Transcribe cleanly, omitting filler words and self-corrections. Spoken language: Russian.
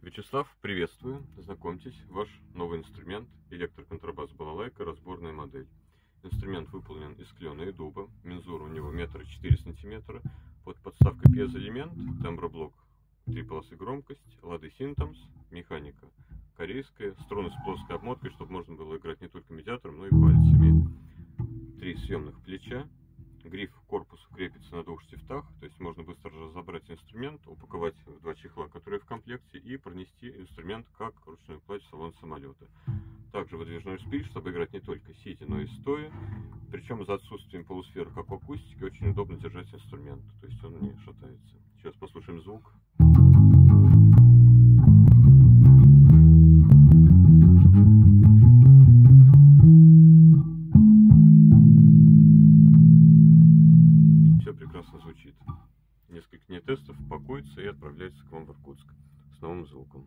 Вячеслав, приветствую. Знакомьтесь, ваш новый инструмент электроконтрабас балалайка, разборная модель. Инструмент выполнен из клена и дуба, мензура у него 1,4 см, под подставкой пьезоэлемент, темброблок 3 полосы громкость, лады Синтомс, механика корейская, струны с плоской обмоткой, чтобы можно было играть не только медиатором, но и пальцами. 3 съемных плеча. Гриф к корпусу крепится на 2 штифтах, то есть можно быстро разобрать инструмент, упаковать в 2 чехла, которые в комплекте, и пронести инструмент как ручную кладь в салон самолета. Также выдвижной шпиль, чтобы играть не только сидя, но и стоя. Причем за отсутствием полусферы, как в акустике, очень удобно держать инструмент, то есть он не шатается. Сейчас послушаем звук. Все прекрасно звучит. Несколько дней тестов, пакуется и отправляется к вам в Иркутск с новым звуком.